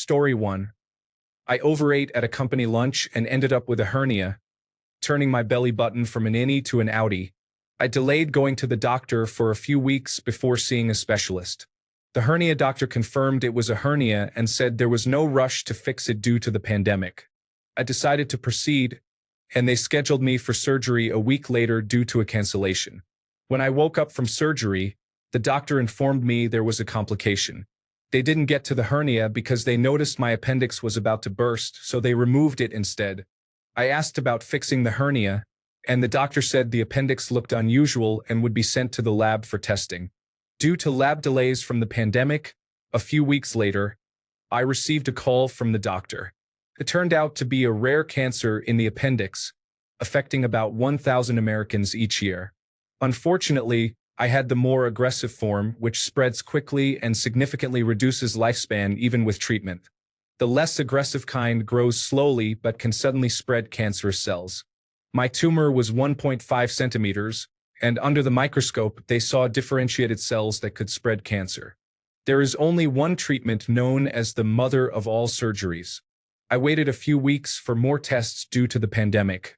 Story 1. I overate at a company lunch and ended up with a hernia, turning my belly button from an innie to an outie. I delayed going to the doctor for a few weeks before seeing a specialist. The hernia doctor confirmed it was a hernia and said there was no rush to fix it due to the pandemic. I decided to proceed, and they scheduled me for surgery a week later due to a cancellation. When I woke up from surgery, the doctor informed me there was a complication. They didn't get to the hernia because they noticed my appendix was about to burst, so they removed it instead. I asked about fixing the hernia, and the doctor said the appendix looked unusual and would be sent to the lab for testing. Due to lab delays from the pandemic, a few weeks later, I received a call from the doctor. It turned out to be a rare cancer in the appendix, affecting about 1,000 Americans each year. Unfortunately, I had the more aggressive form, which spreads quickly and significantly reduces lifespan even with treatment. The less aggressive kind grows slowly but can suddenly spread cancerous cells. My tumor was 1.5 centimeters, and under the microscope they saw differentiated cells that could spread cancer. There is only one treatment known as the mother of all surgeries. I waited a few weeks for more tests due to the pandemic.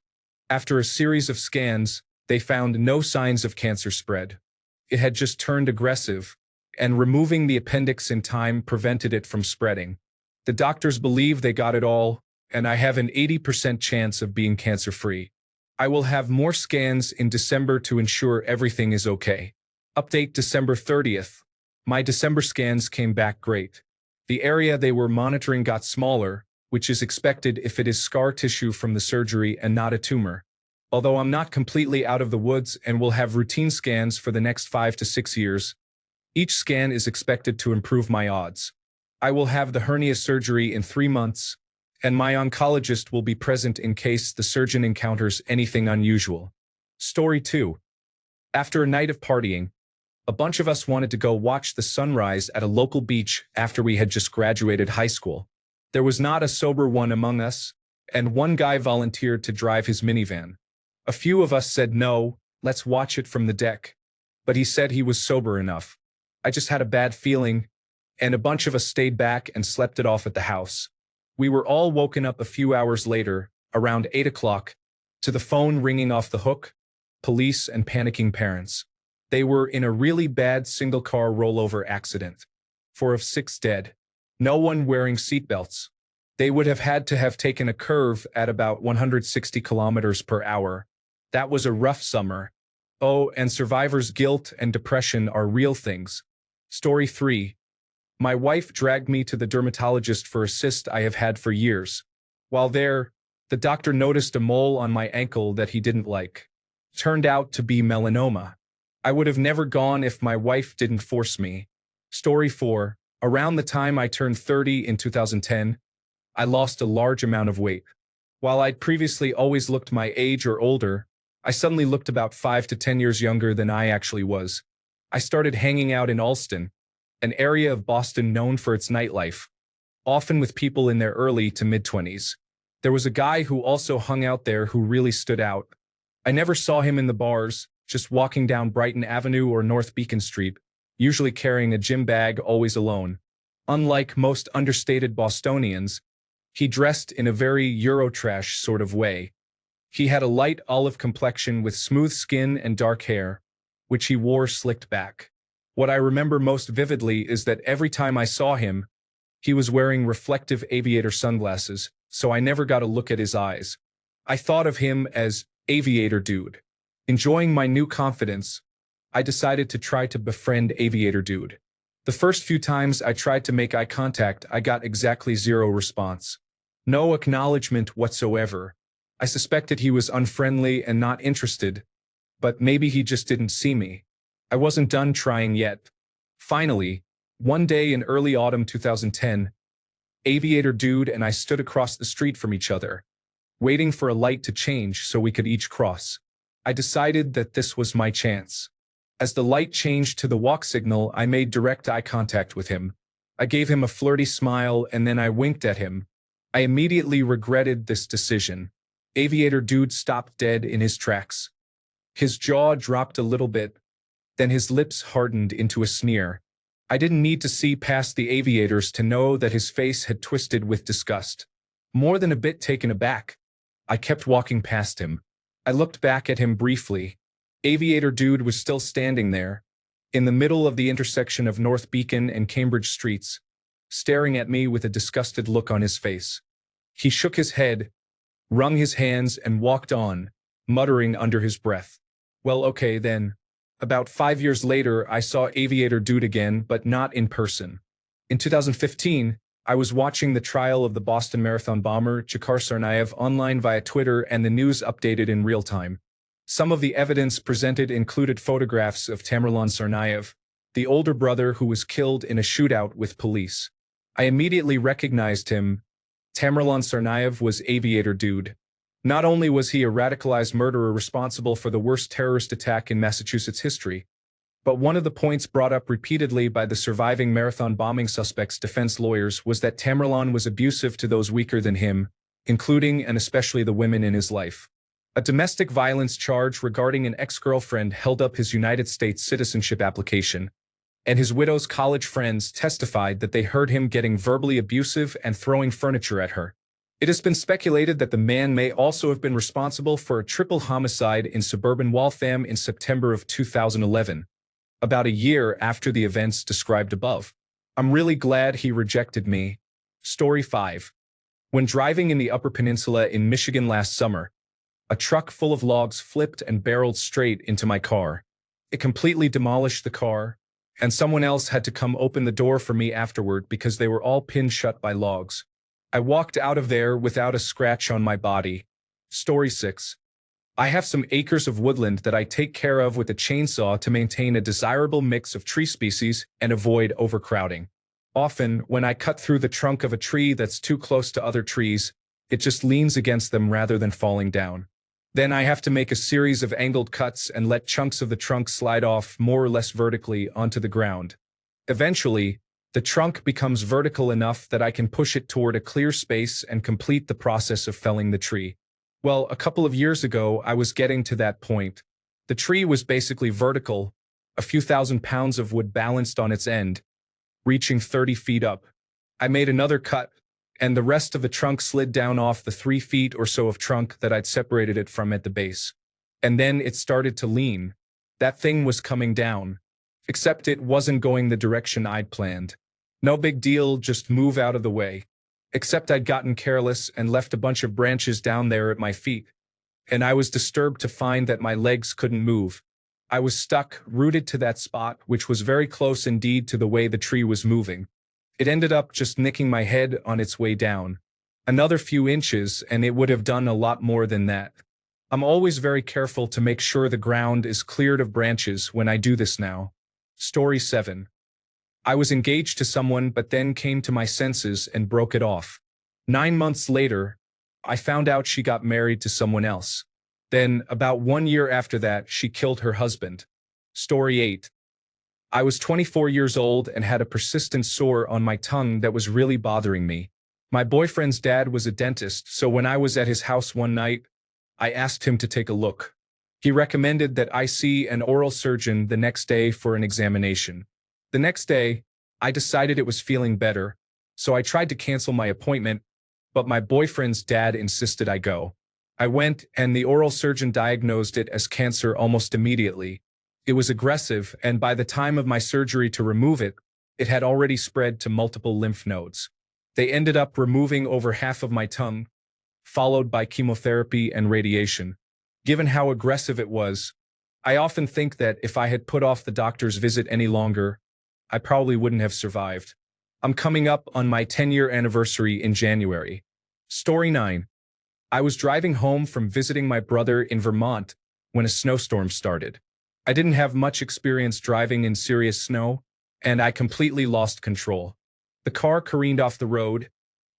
After a series of scans, they found no signs of cancer spread. It had just turned aggressive, and removing the appendix in time prevented it from spreading. The doctors believe they got it all, and I have an 80% chance of being cancer-free. I will have more scans in December to ensure everything is okay. Update December 30th. My December scans came back great. The area they were monitoring got smaller, which is expected if it is scar tissue from the surgery and not a tumor. Although I'm not completely out of the woods and will have routine scans for the next 5 to 6 years, each scan is expected to improve my odds. I will have the hernia surgery in 3 months, and my oncologist will be present in case the surgeon encounters anything unusual. Story 2. After a night of partying, a bunch of us wanted to go watch the sunrise at a local beach after we had just graduated high school. There was not a sober one among us, and one guy volunteered to drive his minivan. A few of us said no, let's watch it from the deck. But he said he was sober enough. I just had a bad feeling, and a bunch of us stayed back and slept it off at the house. We were all woken up a few hours later, around 8 o'clock, to the phone ringing off the hook, police and panicking parents. They were in a really bad single-car rollover accident. 4 of 6 dead. No one wearing seatbelts. They would have had to have taken a curve at about 160 kilometers per hour. That was a rough summer. Oh, and survivors' guilt and depression are real things. Story 3. My wife dragged me to the dermatologist for a cyst I have had for years. While there, the doctor noticed a mole on my ankle that he didn't like. Turned out to be melanoma. I would have never gone if my wife didn't force me. Story 4. Around the time I turned 30 in 2010, I lost a large amount of weight. While I'd previously always looked my age or older, I suddenly looked about 5 to 10 years younger than I actually was. I started hanging out in Allston, an area of Boston known for its nightlife, often with people in their early to mid-20s. There was a guy who also hung out there who really stood out. I never saw him in the bars, just walking down Brighton Avenue or North Beacon Street, usually carrying a gym bag, always alone. Unlike most understated Bostonians, he dressed in a very Eurotrash sort of way. He had a light olive complexion with smooth skin and dark hair, which he wore slicked back. What I remember most vividly is that every time I saw him, he was wearing reflective aviator sunglasses, so I never got a look at his eyes. I thought of him as Aviator Dude. Enjoying my new confidence, I decided to try to befriend Aviator Dude. The first few times I tried to make eye contact, I got exactly zero response. No acknowledgement whatsoever. I suspected he was unfriendly and not interested, but maybe he just didn't see me. I wasn't done trying yet. Finally, one day in early autumn 2010, Aviator Dude and I stood across the street from each other, waiting for a light to change so we could each cross. I decided that this was my chance. As the light changed to the walk signal, I made direct eye contact with him. I gave him a flirty smile and then I winked at him. I immediately regretted this decision. Aviator Dude stopped dead in his tracks. His jaw dropped a little bit, then his lips hardened into a sneer. I didn't need to see past the aviators to know that his face had twisted with disgust. More than a bit taken aback, I kept walking past him. I looked back at him briefly. Aviator Dude was still standing there, in the middle of the intersection of North Beacon and Cambridge Streets, staring at me with a disgusted look on his face. He shook his head, wrung his hands, and walked on, muttering under his breath. Well, okay then. About 5 years later, I saw Aviator Dude again, but not in person. In 2015, I was watching the trial of the Boston Marathon bomber Jakarta Tsarnaev online via Twitter, and the news updated in real time. Some of the evidence presented included photographs of Tamerlan Tsarnaev, the older brother who was killed in a shootout with police. I immediately recognized him. Tamerlan Tsarnaev was Aviator Dude. Not only was he a radicalized murderer responsible for the worst terrorist attack in Massachusetts history, but one of the points brought up repeatedly by the surviving marathon bombing suspect's defense lawyers was that Tamerlan was abusive to those weaker than him, including and especially the women in his life. A domestic violence charge regarding an ex-girlfriend held up his United States citizenship application, and his widow's college friends testified that they heard him getting verbally abusive and throwing furniture at her. It has been speculated that the man may also have been responsible for a triple homicide in suburban Waltham in September of 2011, about a year after the events described above. I'm really glad he rejected me. Story 5. When driving in the Upper Peninsula in Michigan last summer, a truck full of logs flipped and barreled straight into my car. It completely demolished the car, and someone else had to come open the door for me afterward because they were all pinned shut by logs. I walked out of there without a scratch on my body. Story 6. I have some acres of woodland that I take care of with a chainsaw to maintain a desirable mix of tree species and avoid overcrowding. Often, when I cut through the trunk of a tree that's too close to other trees, it just leans against them rather than falling down. Then I have to make a series of angled cuts and let chunks of the trunk slide off more or less vertically onto the ground. Eventually, the trunk becomes vertical enough that I can push it toward a clear space and complete the process of felling the tree. Well, a couple of years ago, I was getting to that point. The tree was basically vertical, a few thousand pounds of wood balanced on its end, reaching 30 feet up. I made another cut, and the rest of the trunk slid down off the 3 feet or so of trunk that I'd separated it from at the base. And then it started to lean. That thing was coming down. Except it wasn't going the direction I'd planned. No big deal, just move out of the way. Except I'd gotten careless and left a bunch of branches down there at my feet. And I was disturbed to find that my legs couldn't move. I was stuck, rooted to that spot, which was very close indeed to the way the tree was moving. It ended up just nicking my head on its way down. Another few inches, and it would have done a lot more than that. I'm always very careful to make sure the ground is cleared of branches when I do this now. Story 7. I was engaged to someone but then came to my senses and broke it off. 9 months later, I found out she got married to someone else. Then, about 1 year after that, she killed her husband. Story 8. I was 24 years old and had a persistent sore on my tongue that was really bothering me. My boyfriend's dad was a dentist, so when I was at his house one night, I asked him to take a look. He recommended that I see an oral surgeon the next day for an examination. The next day, I decided it was feeling better, so I tried to cancel my appointment, but my boyfriend's dad insisted I go. I went, and the oral surgeon diagnosed it as cancer almost immediately. It was aggressive, and by the time of my surgery to remove it, it had already spread to multiple lymph nodes. They ended up removing over half of my tongue, followed by chemotherapy and radiation. Given how aggressive it was, I often think that if I had put off the doctor's visit any longer, I probably wouldn't have survived. I'm coming up on my 10-year anniversary in January. Story 9. I was driving home from visiting my brother in Vermont when a snowstorm started. I didn't have much experience driving in serious snow, and I completely lost control. The car careened off the road,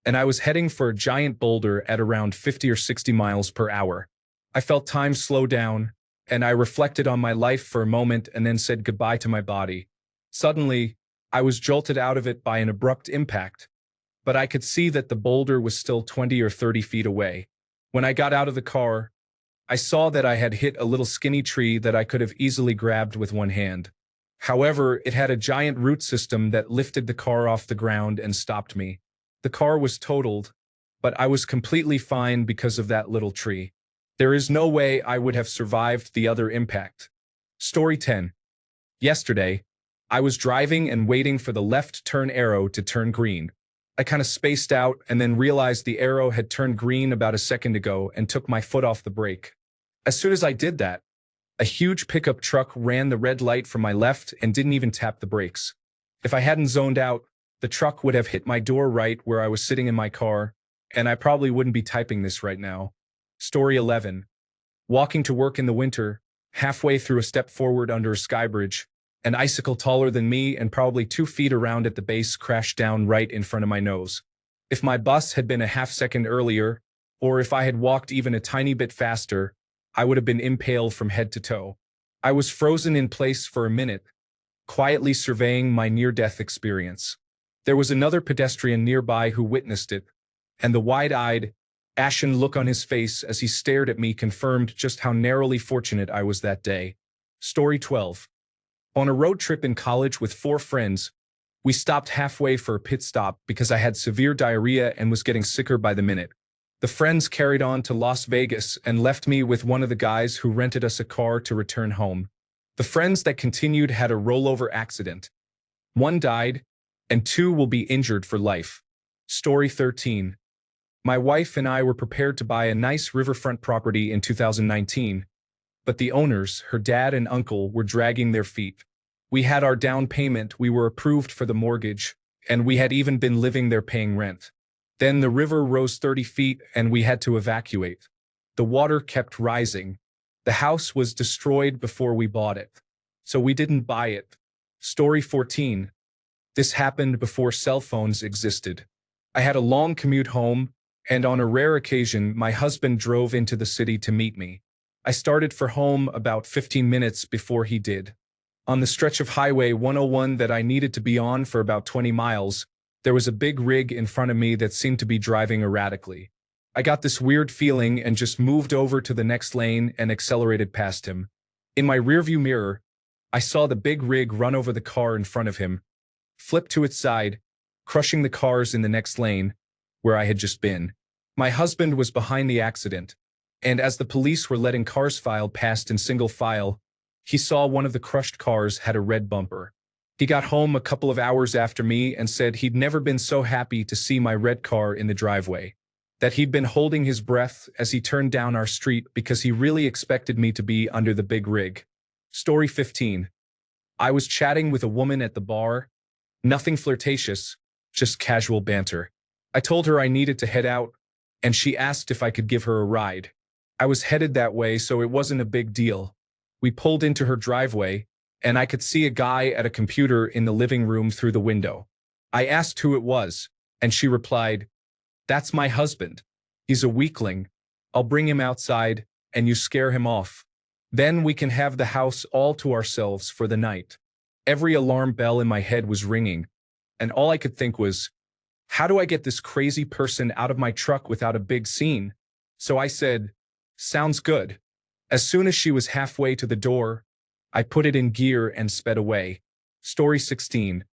and I was heading for a giant boulder at around 50 or 60 miles per hour. I felt time slow down, and I reflected on my life for a moment and then said goodbye to my body. Suddenly, I was jolted out of it by an abrupt impact, but I could see that the boulder was still 20 or 30 feet away. When I got out of the car, I saw that I had hit a little skinny tree that I could have easily grabbed with one hand. However, it had a giant root system that lifted the car off the ground and stopped me. The car was totaled, but I was completely fine because of that little tree. There is no way I would have survived the other impact. Story 10. Yesterday, I was driving and waiting for the left turn arrow to turn green. I kind of spaced out and then realized the arrow had turned green about a second ago and took my foot off the brake. As soon as I did that, a huge pickup truck ran the red light from my left and didn't even tap the brakes. If I hadn't zoned out, the truck would have hit my door right where I was sitting in my car, and I probably wouldn't be typing this right now. Story 11. Walking to work in the winter, halfway through a step forward under a sky bridge, an icicle taller than me and probably 2 feet around at the base crashed down right in front of my nose. If my bus had been a half second earlier, or if I had walked even a tiny bit faster, I would have been impaled from head to toe. I was frozen in place for a minute, quietly surveying my near-death experience. There was another pedestrian nearby who witnessed it, and the wide-eyed, ashen look on his face as he stared at me confirmed just how narrowly fortunate I was that day. Story 12. On a road trip in college with 4 friends, we stopped halfway for a pit stop because I had severe diarrhea and was getting sicker by the minute. The friends carried on to Las Vegas and left me with one of the guys who rented us a car to return home. The friends that continued had a rollover accident. 1 died, and 2 will be injured for life. Story 13. My wife and I were prepared to buy a nice riverfront property in 2019, but the owners, her dad and uncle, were dragging their feet. We had our down payment, we were approved for the mortgage, and we had even been living there paying rent. Then the river rose 30 feet and we had to evacuate. The water kept rising. The house was destroyed before we bought it. So we didn't buy it. Story 14. This happened before cell phones existed. I had a long commute home, and on a rare occasion, my husband drove into the city to meet me. I started for home about 15 minutes before he did. On the stretch of Highway 101 that I needed to be on for about 20 miles, there was a big rig in front of me that seemed to be driving erratically. I got this weird feeling and just moved over to the next lane and accelerated past him. In my rearview mirror, I saw the big rig run over the car in front of him, flip to its side, crushing the cars in the next lane, where I had just been. My husband was behind the accident, and as the police were letting cars file past in single file, he saw one of the crushed cars had a red bumper. He got home a couple of hours after me and said he'd never been so happy to see my red car in the driveway, that he'd been holding his breath as he turned down our street because he really expected me to be under the big rig. Story 15. I was chatting with a woman at the bar. Nothing flirtatious, just casual banter. I told her I needed to head out, and she asked if I could give her a ride. I was headed that way, so it wasn't a big deal. We pulled into her driveway, and I could see a guy at a computer in the living room through the window. I asked who it was, and she replied, "That's my husband. He's a weakling. I'll bring him outside, and you scare him off. Then we can have the house all to ourselves for the night." Every alarm bell in my head was ringing, and all I could think was, how do I get this crazy person out of my truck without a big scene? So I said, "Sounds good." As soon as she was halfway to the door, I put it in gear and sped away. Story 16.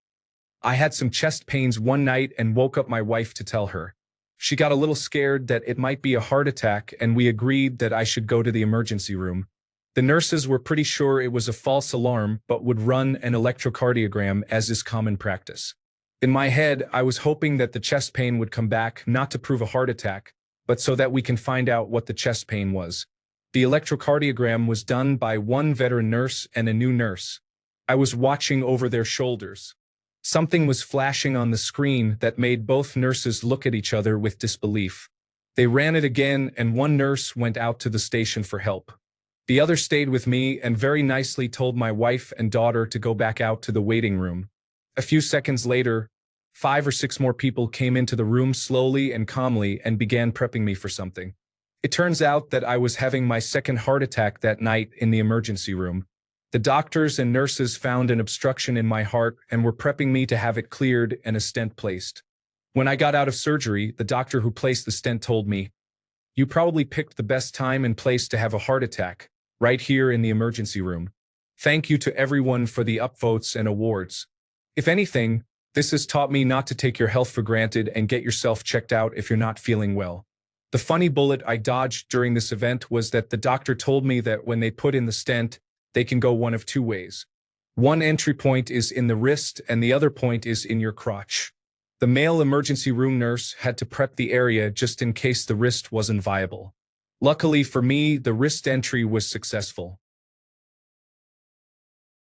I had some chest pains one night and woke up my wife to tell her. She got a little scared that it might be a heart attack, and we agreed that I should go to the emergency room. The nurses were pretty sure it was a false alarm but would run an electrocardiogram as is common practice. In my head, I was hoping that the chest pain would come back not to prove a heart attack, but so that we can find out what the chest pain was. The electrocardiogram was done by one veteran nurse and a new nurse. I was watching over their shoulders. Something was flashing on the screen that made both nurses look at each other with disbelief. They ran it again, and one nurse went out to the station for help. The other stayed with me and very nicely told my wife and daughter to go back out to the waiting room. A few seconds later, 5 or 6 more people came into the room slowly and calmly and began prepping me for something. It turns out that I was having my second heart attack that night in the emergency room. The doctors and nurses found an obstruction in my heart and were prepping me to have it cleared and a stent placed. When I got out of surgery, the doctor who placed the stent told me, "You probably picked the best time and place to have a heart attack, right here in the emergency room." Thank you to everyone for the upvotes and awards. If anything, this has taught me not to take your health for granted and get yourself checked out if you're not feeling well. The funny bullet I dodged during this event was that the doctor told me that when they put in the stent, they can go one of two ways. One entry point is in the wrist and the other point is in your crotch. The male emergency room nurse had to prep the area just in case the wrist wasn't viable. Luckily for me, the wrist entry was successful.